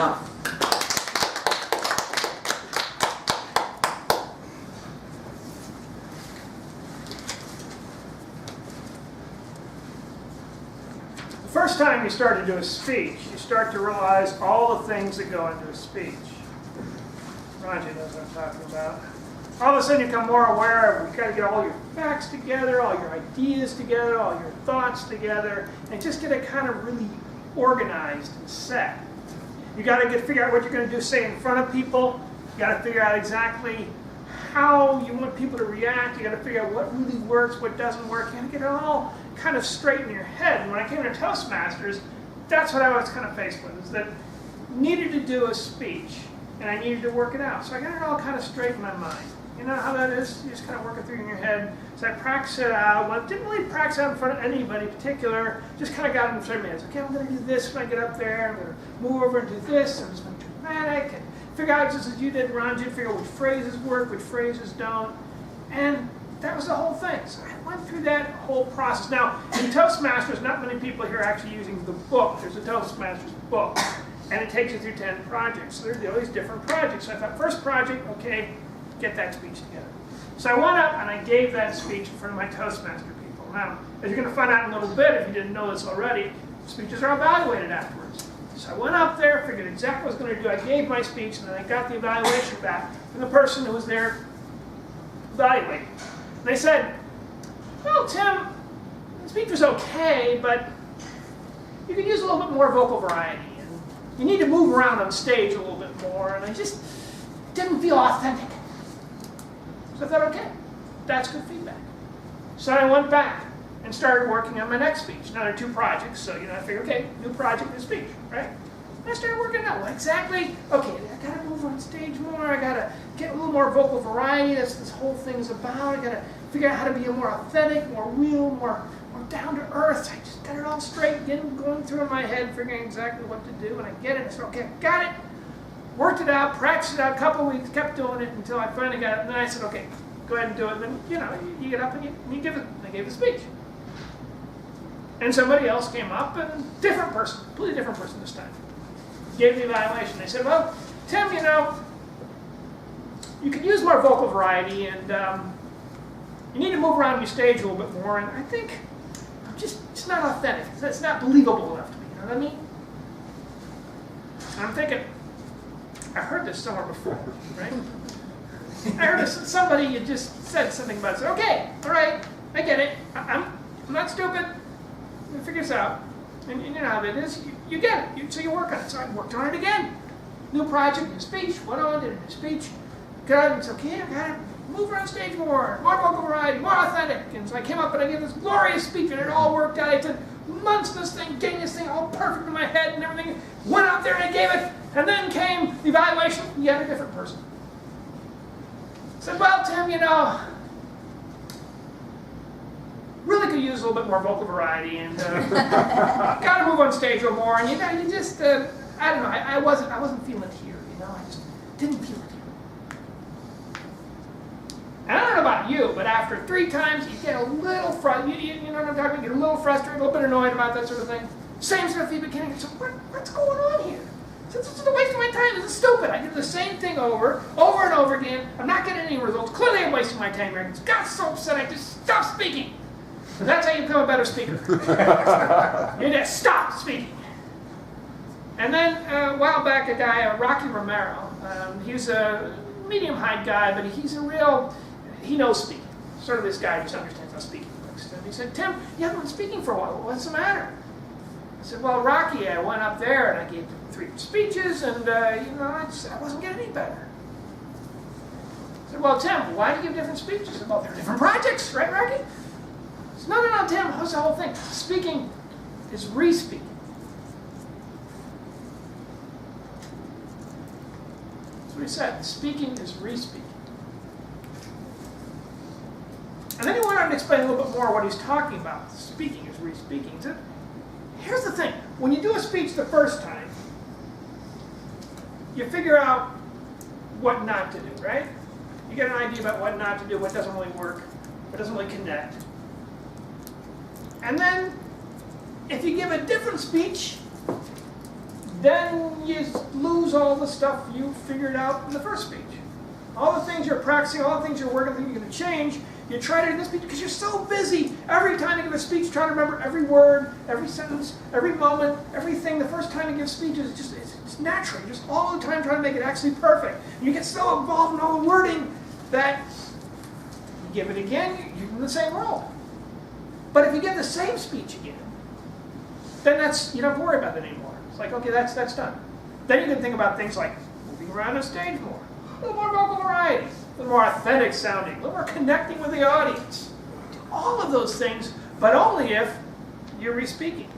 enough. The first time you start to do a speech, you start to realize all the things that go into a speech. Roger knows what I'm talking about. All of a sudden you become more aware of, you've got to get all your facts together, all your ideas together, all your thoughts together, and just get it kind of really organized and set. You got to figure out what you're going to do, say, in front of people. You got to figure out exactly how you want people to react. You got to figure out what really works, what doesn't work. You got to get it all kind of straight in your head. And when I came to Toastmasters, that's what I was kind of faced with, is that I needed to do a speech, and I needed to work it out. So I got it all kind of straight in my mind. You know how that is? You just kind of work it through in your head. So I practiced it out. Well, I didn't really practice out in front of anybody in particular. Just kind of got it in front of me. Okay, I'm going to do this when I get up there. I'm going to move over and do this. I'm just going to be dramatic. And figure out, just as you did, Ron, you figure out which phrases work, which phrases don't. And that was the whole thing. So I went through that whole process. Now, in Toastmasters, not many people here are actually using the book. There's a Toastmasters book. And it takes you through 10 projects. So there's all these different projects. So I thought, first project, okay, get that speech together. So I went up and I gave that speech in front of my Toastmaster people. Now, as you're going to find out in a little bit, if you didn't know this already, speeches are evaluated afterwards. So I went up there, figured exactly what I was going to do. I gave my speech, and then I got the evaluation back from the person who was there evaluating. They said, well, Tim, the speech was okay, but you could use a little bit more vocal variety. And you need to move around on stage a little bit more, and I just didn't feel authentic. So I thought, okay, that's good feedback. So I went back and started working on my next speech. Now there are 2 projects, so I figured, okay, new project, new speech, right? And I started working out exactly, okay, I gotta move on stage more, I gotta get a little more vocal variety, that's what this whole thing's about, I gotta figure out how to be more authentic, more real, more down to earth. I just got it all straight, going through in my head, figuring exactly what to do, and I get it, I said, okay, got it. Worked it out, practiced it out a couple of weeks, kept doing it until I finally got it. And then I said, okay, go ahead and do it. And then, you get up and you give it. And I gave the speech. And somebody else came up, and different person, completely different person this time, gave the evaluation. They said, well, Tim, you could use more vocal variety, and you need to move around your stage a little bit more. And I think it's not authentic. It's not believable enough to me. You know what I mean? And I'm thinking, I heard this somewhere before, right? I heard this, somebody had just said something about it. I said, okay, all right, I get it. I'm not stupid. Let me figure this out. And you know how it is. You get it. So you work on it. So I worked on it again. New project, new speech. Went on, did a new speech. Got it. It's okay. I got to move around stage more vocal variety, more authentic. And so I came up and I gave this glorious speech, and it all worked out. I took months this thing, getting this thing all perfect in my head and everything. Went out there and I gave it. And then came the evaluation, yet a different person. Said, well, Tim, really could use a little bit more vocal variety, and got to move on stage a little more. And you just, I don't know, I wasn't feeling it here. I just didn't feel it here. And I don't know about you, but after 3 times, you get a little frustrated. You know what I'm talking about? You get a little frustrated, a little bit annoyed about that sort of thing. Same sort of feedback. So what's going on here? This is a waste of my time. This is stupid. I do the same thing over and over again. I'm not getting any results. Clearly, I'm wasting my time here. I got so upset, I just stopped speaking. And that's how you become a better speaker. You just stop speaking. And then a while back, a guy, Rocky Romero, he's a medium-height guy, but he knows speaking. Sort of this guy who just understands how speaking works. And he said, Tim, you haven't been speaking for a while. What's the matter? I said, well, Rocky, I went up there and I gave 3 speeches, and I wasn't getting any better. I said, well, Tim, why do you give different speeches? Well, they're different projects, right, Rocky? I said, no, Tim, what's the whole thing? Speaking is re-speaking. That's what he said. Speaking is re-speaking. And then he went on to explain a little bit more what he's talking about. Speaking is re-speaking. He said, here's the thing. When you do a speech the first time, you figure out what not to do, right? You get an idea about what not to do, what doesn't really work, what doesn't really connect. And then, if you give a different speech, then you lose use all the stuff you figured out in the first speech. All the things you're practicing, all the things you're working on, you're going to change. You try to do this speech because you're so busy. Every time you give a speech, try to remember every word, every sentence, every moment, everything. The first time you give speeches, it's natural. You're just all the time trying to make it actually perfect. And you get so involved in all the wording that you give it again, you're in the same role. But if you give the same speech again, then you don't have to worry about it anymore. It's like, okay, that's done. Then you can think about things like moving around the stage more, a little more vocal variety, a little more authentic sounding, a little more connecting with the audience. Do all of those things, but only if you're re-speaking.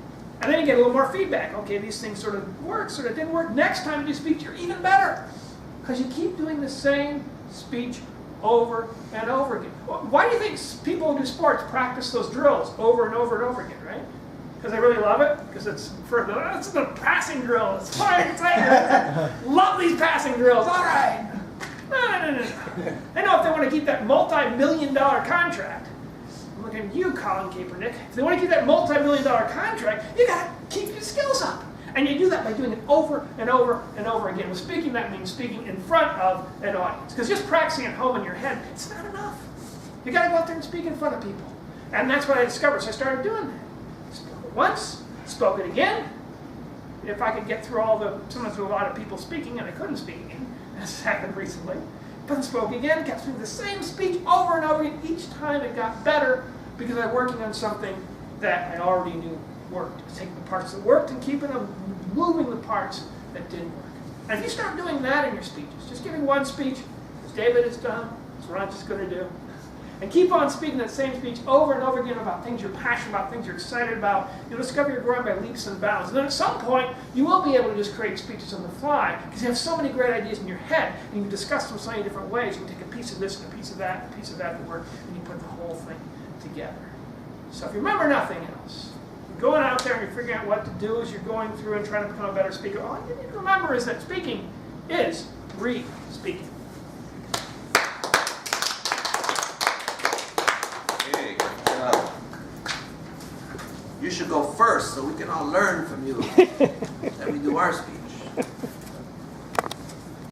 And then you get a little more feedback. Okay, these things sort of work, sort of didn't work. Next time you speak, you're even better. Because you keep doing the same speech over and over again. Why do you think people who do sports practice those drills over and over and over again, right? Because they really love it? Because it's the passing drill. It's fine, it's love these passing drills. All right. No. They know if they want to keep that multi-million-dollar contract. I'm looking at you, Colin Kaepernick. If they want to keep that multi-million-dollar contract, you got to keep your skills up. And you do that by doing it over and over and over again. With speaking, that means speaking in front of an audience. Because just practicing at home in your head, it's not enough. You got to go out there and speak in front of people. And that's what I discovered, so I started doing that. Spoke it once, spoke it again. If I could get through sometimes with a lot of people speaking, and I couldn't speak again, that's happened recently. But I spoke again, kept speaking the same speech over and over again. Each time it got better because I was working on something that I already knew worked. Taking the parts that worked and keeping them, moving the parts that didn't work. And if you start doing that in your speeches, just giving one speech, as David has done, as Ron's just going to do, and keep on speaking that same speech over and over again about things you're passionate about, things you're excited about, you'll discover you're growing by leaps and bounds. And then at some point, you will be able to just create speeches on the fly because you have so many great ideas in your head and you can discuss them so many different ways. You can take a piece of this and a piece of that and a piece of that to work, and you put the whole thing together. So if you remember nothing else, you're going out there and you're figuring out what to do as you're going through and trying to become a better speaker, all you need to remember is that speaking is re-speaking. Hey, good job. You should go first so we can all learn from you. Then we do our speech.